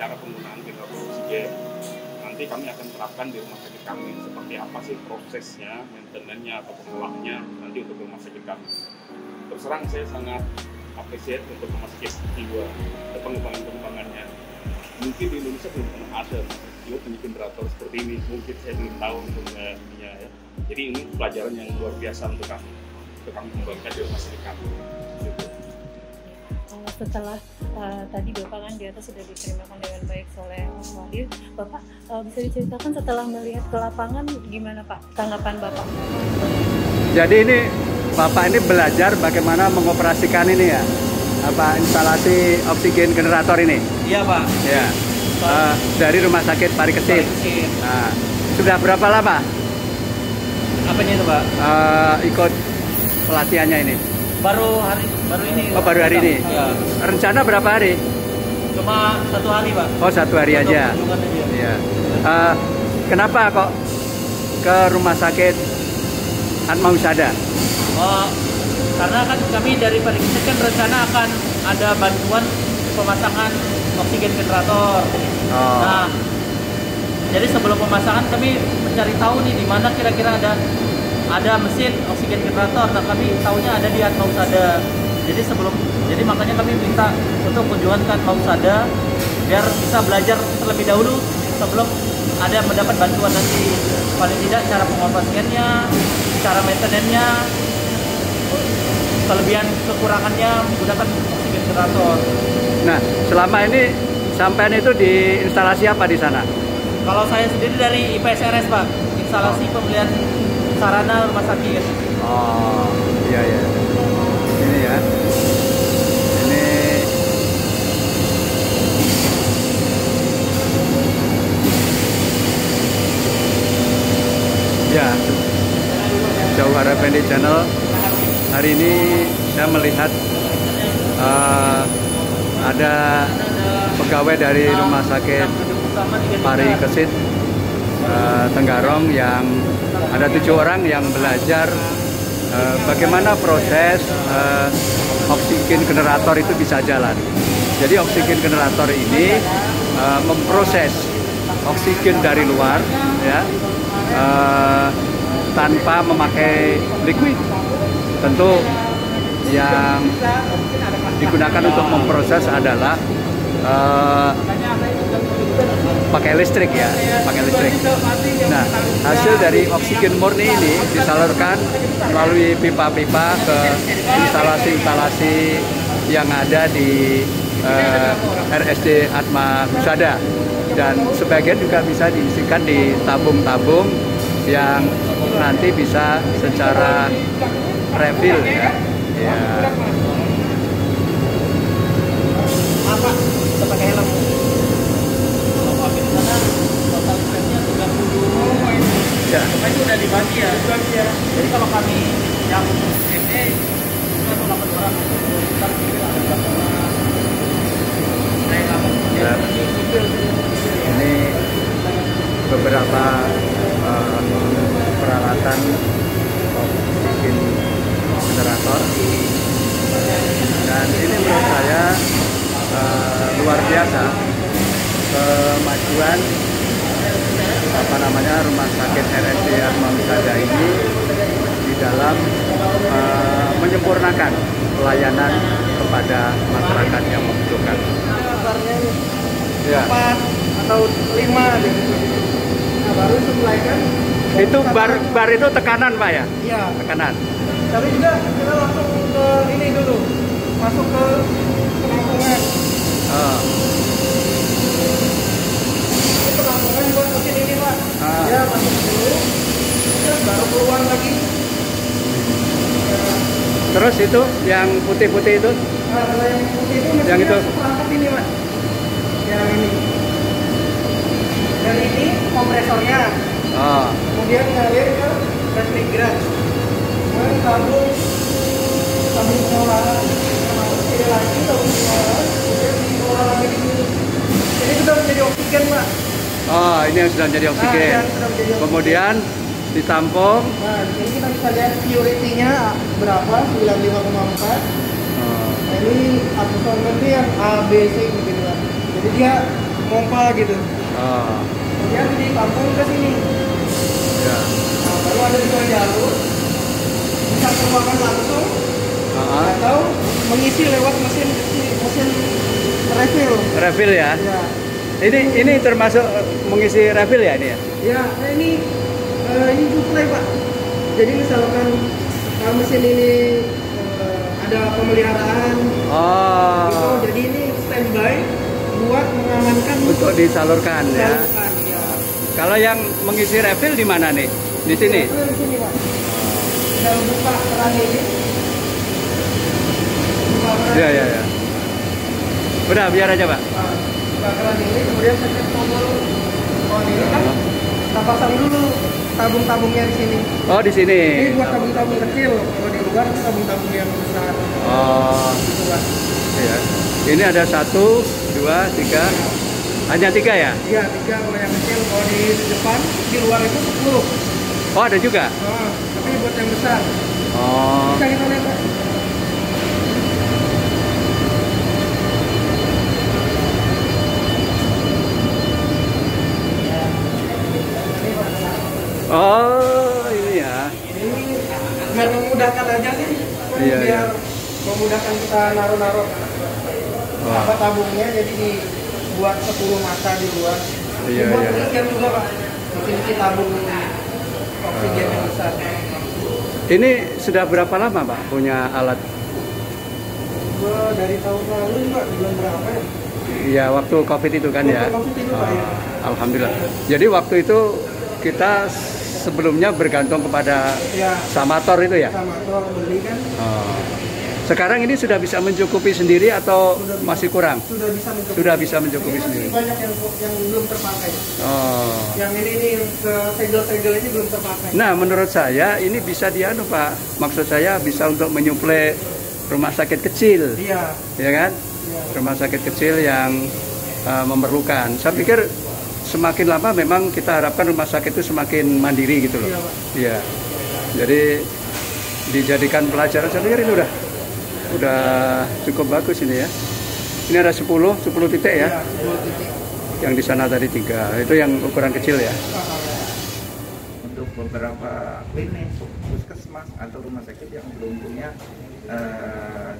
Cara penggunaan generator oksigen nanti kami akan terapkan di rumah sakit kami, seperti apa sih prosesnya, maintenance-nya atau pengolahannya nanti untuk rumah sakit kami. Terus terang saya sangat appreciate untuk rumah sakit jiwa dan pengembangannya. Mungkin di Indonesia belum pernah ada jiwa punya generator seperti ini, mungkin saya belum tahu untuknya ya. Jadi ini pelajaran yang luar biasa untuk kami kembangkan di rumah sakit kami. Setelah tadi Bapak kan di atas sudah diterimakan dengan baik oleh Mas Wahyu, Bapak bisa diceritakan setelah melihat ke lapangan gimana Pak tanggapan Bapak? Jadi ini Bapak ini belajar bagaimana mengoperasikan ini ya, instalasi oksigen generator ini. Iya Pak. Ya. Dari Rumah Sakit Parikesit. Nah, sudah berapa lama? Apanya itu Pak? Ikut pelatihannya ini. Baru ini. Oh, baru hari ini. Ya. Rencana berapa hari? Cuma 1 hari Pak. Oh, 1 hari aja. Iya. Kenapa kok ke Rumah Sakit Atmahusada? Oh, karena kan kami dari Parikesit kan berencana akan ada bantuan pemasangan oksigen generator. Oh. Nah, jadi sebelum pemasangan kami mencari tahu nih di mana kira-kira ada mesin oksigen generator. Nah, kami tahunya ada di Atmahusada. Jadi makanya kami minta untuk kunjungan ke Atmahusada biar bisa belajar terlebih dahulu sebelum ada mendapat bantuan nanti. Paling tidak cara pengoperasiannya, cara maintenance-nya, kelebihan kekurangannya menggunakan oksigen generator. Nah, selama ini sampean itu di instalasi apa di sana? Kalau saya sendiri dari IPSRS Pak, instalasi pembelian sarana rumah sakit. Oh, iya ya. Ini ya. Ini ya. Jauhara Effendi Channel. Hari ini saya melihat ada pegawai dari Rumah Sakit Parikesit Tenggarong yang ada 7 orang yang belajar bagaimana proses oksigen generator itu bisa jalan. Jadi oksigen generator ini memproses oksigen dari luar ya tanpa memakai liquid. Tentu yang digunakan untuk memproses adalah pakai listrik ya, pakai listrik. Nah, hasil dari oksigen murni ini disalurkan melalui pipa-pipa ke instalasi-instalasi yang ada di RSD Atmahusada, dan sebagian juga bisa diisikan di tabung-tabung yang nanti bisa secara refill ya. Ya. Apa? Bisa pakai helm. Total stressnya 30. Ya. Itu udah dibagi ya. Jadi kalau kami yang ME itu 8 orang. Ntar sini ada berapa orang. Ya. Ini beberapa peralatan oksigen generator, dan ini menurut saya luar biasa kemajuan Rumah Sakit RSD Atmahusada ini di dalam menyempurnakan pelayanan kepada masyarakat yang membutuhkan. Ya. 4 atau 5 gitu. Nah, baru itu mulai kan. Itu bar itu tekanan Pak ya? Iya. Tekanan. Tapi juga kita langsung ke ini dulu, masuk ke penampungan. Oh. Ini penampungan buat mesin ini Pak. Ya masuk dulu, terus baru keluar lagi. Terus itu yang putih-putih itu? Nah, kalau yang putih itu yang itu pelangkap ini Pak. Yang ini. Dan ini kompresornya. Oh. Kemudian ngalir ke refrigeran. Kemudian tabung pengolahan. Ini lagi tabung pengolahan. Kemudian diolah lagi di sini. Jadi sudah menjadi oksigen Pak. Oh, ini yang sudah menjadi oksigen. yang sudah menjadi oksigen. Kemudian ditampung. Nah, di sini kita bisa lihat purity-nya berapa, 95,4. Nah, ini absorben itu yang A, B, C gitu kan. Jadi dia pompa gitu. Oh, Kemudian ditampung ke sini. ya. Nah, baru ada dua jalur. Bisa keluarkan langsung atau mengisi lewat mesin refill. Refill ya. Ya. Ini termasuk mengisi refill ya ini ya? Ya, nah ini suplai Pak. Jadi misalkan mesin ini ada pemeliharaan, Oh. gitu, jadi ini standby buat mengamankan Untuk disalurkan ya. ya. Kalau yang mengisi refill di mana nih? Di sini. Itu di sini Pak. Kita buka keran ini. Buka keran. Ya ya ya. Udah biar aja Pak. Nah, buka keran ini, kemudian pencet tombol on ini kan. Kita pasang dulu tabung-tabungnya di sini. Oh di sini. Ini buat tabung-tabung kecil, kalau di luar tabung-tabung yang besar. Oh Gitu Pak. iya. Ini ada 1, 2, 3. Hanya 3 ya? Iya, 3 kalau yang kecil, kalau di depan, di luar itu 10. Oh ada juga. Oh, tapi buat yang besar. Oh. Bisa kita lihat Pak. Oh ini ya. Ini biar memudahkan aja sih. Iya, Biar iya. memudahkan kita naruh-naruh Wah. apa tabungnya, jadi dibuat 10 mata di luar. Iya, Dibuat iya. demikian juga Pak. Mesin tabung oksigen yang besar. Ini sudah berapa lama Pak punya alat? Gua dari tahun lalu Pak, bulan berapa ya? Ya waktu COVID itu kan ya. Waktu COVID itu, Pak, ya. Alhamdulillah. Jadi waktu itu kita sebelumnya bergantung kepada Ya, Samator itu ya. sama tuh beli kan Oh. Sekarang ini sudah bisa mencukupi sendiri atau masih kurang? sudah bisa mencukupi. Sudah bisa mencukupi Ini masih sendiri. banyak yang belum terpakai. Oh. Yang ini yang segel-segel ini belum terpakai. Nah, menurut saya ini bisa dianu Pak. Maksud saya bisa untuk menyuplai rumah sakit kecil, Iya. ya kan? Iya. Rumah sakit kecil yang memerlukan. Saya pikir semakin lama memang kita harapkan rumah sakit itu semakin mandiri gitu loh. Iya, Pak. Iya. Jadi dijadikan pelajaran, saya pikir ini udah cukup bagus ini ya. Ini ada 10 titik ya. Iya, 10 titik. Yang di sana tadi 3. Itu yang ukuran kecil ya. Untuk beberapa klinik, puskesmas atau rumah sakit yang belum punya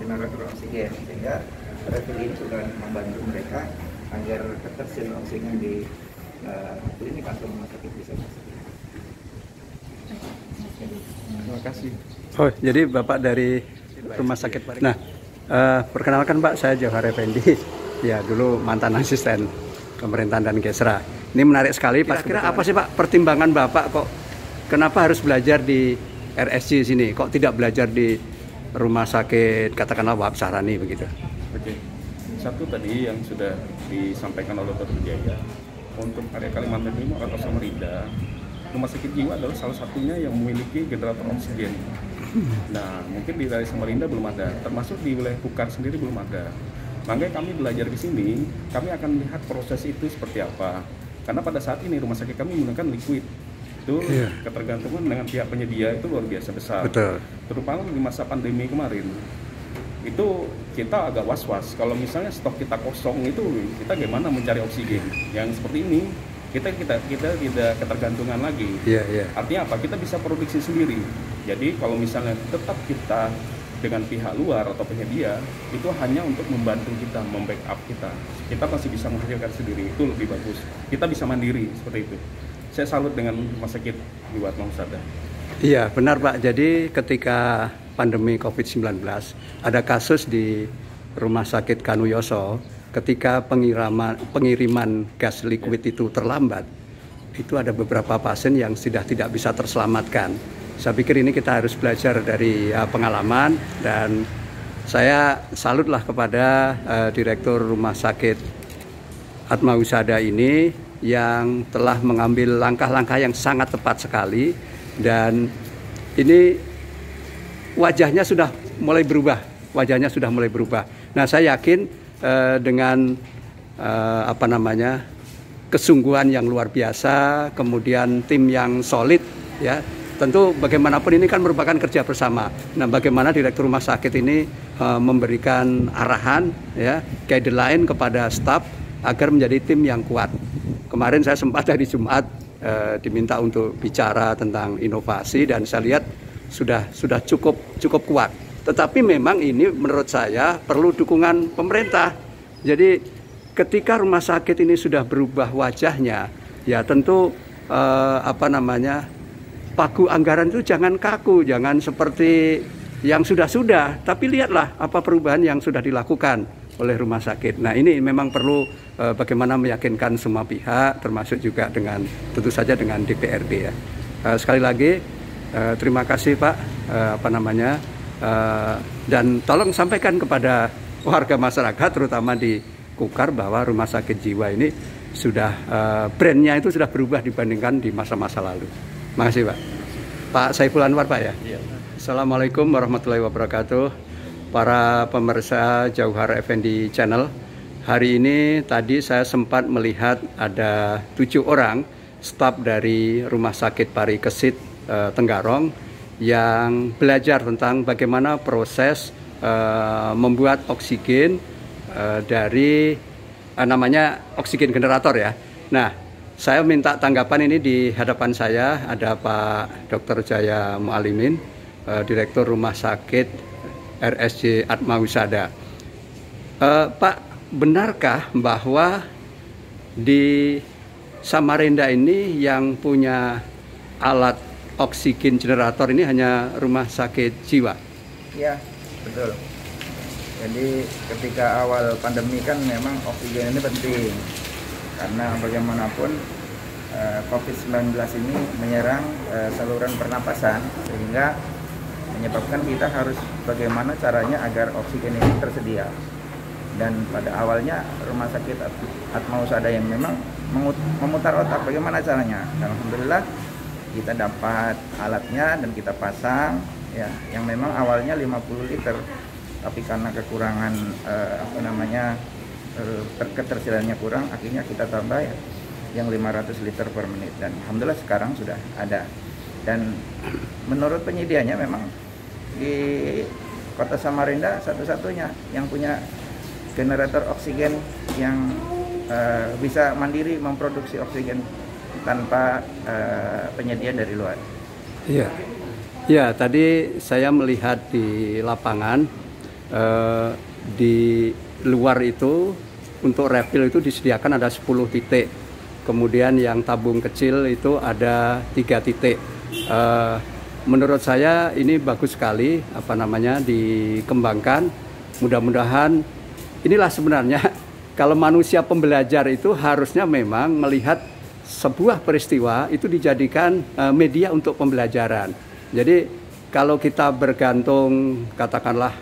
generator oksigen, sehingga refill ini sudah membantu mereka agar ketersediaan oksigen di klinik atau rumah sakit bisa tersedia. Terima kasih. Oh, jadi Bapak dari rumah sakit Pak. Nah, perkenalkan Pak, saya Johar Effendi. Ya, dulu mantan asisten pemerintahan dan Gesra. Ini menarik sekali. Kira-kira apa sih Pak pertimbangan Bapak kok kenapa harus belajar di RSC sini? Kok tidak belajar di rumah sakit katakanlah Wahab Sahrani begitu? Oke. Satu tadi yang sudah disampaikan oleh Dr. Jaya, untuk area Kalimantan Timur atau Samarinda, rumah sakit jiwa adalah salah satunya yang memiliki generator oksigen. Nah, mungkin di wilayah Samarinda belum ada, termasuk di wilayah Kukar sendiri belum ada. Makanya kami belajar di sini, kami akan melihat proses itu seperti apa. Karena pada saat ini rumah sakit kami menggunakan liquid. Itu ketergantungan dengan pihak penyedia itu luar biasa besar. Betul. Terutama di masa pandemi kemarin. Itu kita agak was-was. Kalau misalnya stok kita kosong itu, kita gimana mencari oksigen? Yang seperti ini, kita tidak ketergantungan lagi. Iya, iya. Artinya apa? Kita bisa produksi sendiri. Jadi kalau misalnya tetap kita dengan pihak luar atau penyedia, itu hanya untuk membantu kita, membackup kita. Kita masih bisa menghasilkan sendiri, itu lebih bagus. Kita bisa mandiri seperti itu. Saya salut dengan rumah sakit di Wahab Husada. Iya, benar Pak. Jadi ketika pandemi COVID-19, ada kasus di Rumah Sakit Kanuyoso, ketika pengiriman gas liquid itu terlambat, itu ada beberapa pasien yang sudah tidak bisa terselamatkan. Saya pikir ini kita harus belajar dari pengalaman, dan saya salutlah kepada Direktur Rumah Sakit Atma Husada ini yang telah mengambil langkah-langkah yang sangat tepat sekali, dan ini wajahnya sudah mulai berubah. Nah, saya yakin dengan kesungguhan yang luar biasa, kemudian tim yang solid, ya. Tentu bagaimanapun ini kan merupakan kerja bersama. Nah, bagaimana direktur rumah sakit ini memberikan arahan, ya, guideline kepada staf agar menjadi tim yang kuat. Kemarin saya sempat hari Jumat diminta untuk bicara tentang inovasi dan saya lihat sudah cukup kuat. Tetapi memang ini menurut saya perlu dukungan pemerintah. Jadi ketika rumah sakit ini sudah berubah wajahnya, ya tentu pagu anggaran itu jangan kaku, jangan seperti yang sudah-sudah, tapi lihatlah apa perubahan yang sudah dilakukan oleh rumah sakit. Nah, ini memang perlu bagaimana meyakinkan semua pihak, termasuk juga dengan tentu saja dengan DPRD ya. Sekali lagi terima kasih Pak, dan tolong sampaikan kepada warga masyarakat terutama di Kukar bahwa rumah sakit jiwa ini sudah brandnya itu sudah berubah dibandingkan di masa-masa lalu. Makasih Pak. Pak Saiful Anwar Pak ya. Iya. Assalamualaikum warahmatullahi wabarakatuh. Para pemirsa Jauhar Effendi Channel. Hari ini tadi saya sempat melihat ada 7 orang staf dari Rumah Sakit Parikesit Tenggarong yang belajar tentang bagaimana proses membuat oksigen dari namanya oksigen generator ya. Nah, saya minta tanggapan ini di hadapan saya ada Pak Dr. Jaya Mualimin, Direktur Rumah Sakit RSJ Atmahusada. Pak, benarkah bahwa di Samarinda ini yang punya alat oksigen generator ini hanya rumah sakit jiwa? Iya, betul. Jadi ketika awal pandemi kan memang oksigen ini penting. Karena bagaimanapun COVID-19 ini menyerang saluran pernapasan sehingga menyebabkan kita harus bagaimana caranya agar oksigen ini tersedia. Dan pada awalnya rumah sakit Atmahusada yang memang memutar otak bagaimana caranya. Dan alhamdulillah kita dapat alatnya dan kita pasang ya, yang memang awalnya 50 liter tapi karena kekurangan ketersediaannya kurang, akhirnya kita tambah ya, yang 500 liter per menit dan alhamdulillah sekarang sudah ada. Dan menurut penyedianya memang di Kota Samarinda satu-satunya yang punya generator oksigen yang bisa mandiri memproduksi oksigen tanpa penyediaan dari luar. Iya, ya tadi saya melihat di lapangan di luar itu untuk refill itu disediakan ada 10 titik. Kemudian yang tabung kecil itu ada 3 titik. Menurut saya ini bagus sekali dikembangkan. Mudah-mudahan inilah sebenarnya kalau manusia pembelajar itu harusnya memang melihat sebuah peristiwa itu dijadikan media untuk pembelajaran. Jadi kalau kita bergantung katakanlah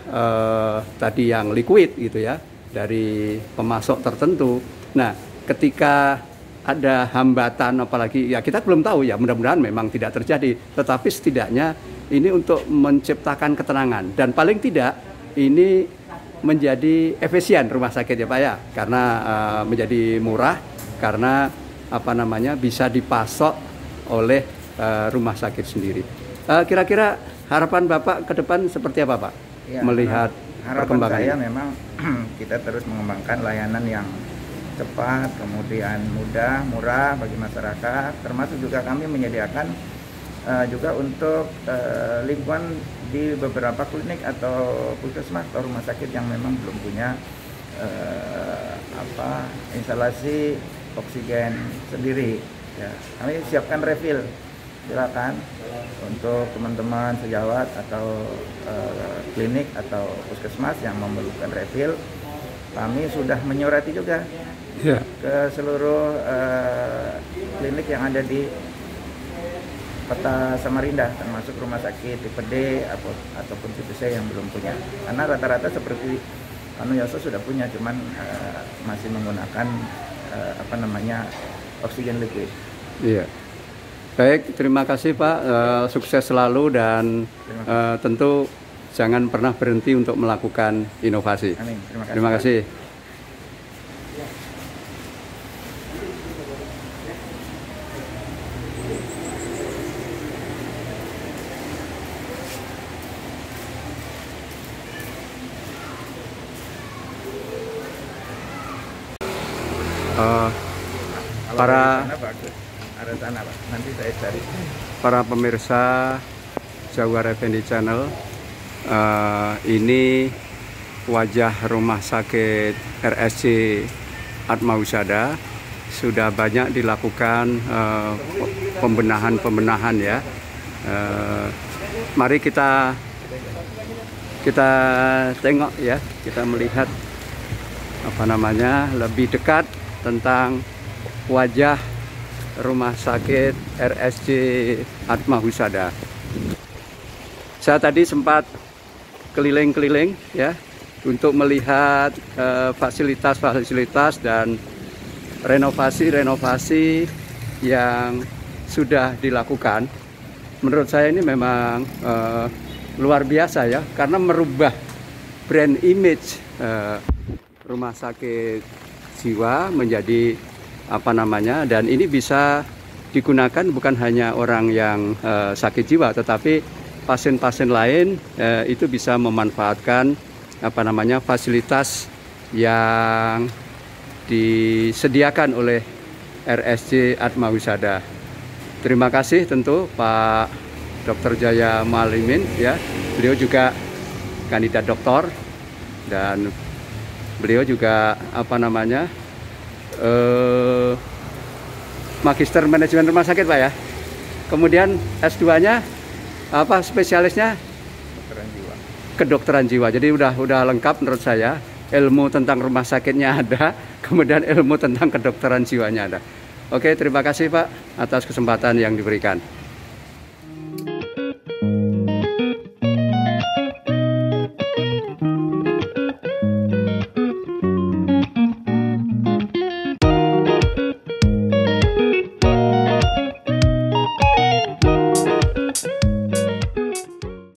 tadi yang liquid gitu ya, dari pemasok tertentu. Nah, ketika ada hambatan apalagi ya kita belum tahu ya, mudah-mudahan memang tidak terjadi, tetapi setidaknya ini untuk menciptakan ketenangan dan paling tidak ini menjadi efisien rumah sakit ya Pak ya, karena menjadi murah karena bisa dipasok oleh rumah sakit sendiri. Kira-kira harapan Bapak ke depan seperti apa Pak? Ya, melihat harapan perkembangan saya ini? Memang kita terus mengembangkan layanan yang cepat, kemudian mudah, murah bagi masyarakat, termasuk juga kami menyediakan juga untuk lingkungan di beberapa klinik atau puskesmas atau rumah sakit yang memang belum punya instalasi oksigen sendiri. Ya, kami siapkan refill, silakan untuk teman-teman sejawat atau klinik atau puskesmas yang memerlukan refill. Kami sudah menyurati juga ke seluruh klinik yang ada di Kota Samarinda, termasuk rumah sakit tipe D ataupun tipe C yang belum punya. Karena rata-rata seperti Yoso sudah punya, cuman masih menggunakan oksigen liquid. Iya. Baik, terima kasih Pak. Sukses selalu dan tentu jangan pernah berhenti untuk melakukan inovasi. Amin. Terima kasih. Kalau para- dari sana bagus. Ada sana Pak. Nanti saya cari. para pemirsa Jawar Effendi Channel, ini wajah rumah sakit RSC Atmahusada. Sudah banyak dilakukan pembenahan ya. Mari kita tengok ya, kita melihat lebih dekat tentang wajah rumah sakit RSC Atmahusada. Saya tadi sempat keliling-keliling ya untuk melihat fasilitas-fasilitas dan renovasi-renovasi yang sudah dilakukan. Menurut saya ini memang luar biasa ya, karena merubah brand image rumah sakit jiwa menjadi dan ini bisa digunakan bukan hanya orang yang sakit jiwa, tetapi pasien-pasien lain itu bisa memanfaatkan fasilitas yang disediakan oleh RSC Atmahusada. Terima kasih tentu Pak Dr. Jaya Malimin ya. Beliau juga kandidat doktor dan beliau juga magister manajemen rumah sakit Pak ya. Kemudian S2-nya spesialisnya Kedokteran jiwa. Kedokteran jiwa. Jadi udah lengkap menurut saya. Ilmu tentang rumah sakitnya ada, kemudian ilmu tentang kedokteran jiwanya ada. Oke, terima kasih Pak atas kesempatan yang diberikan.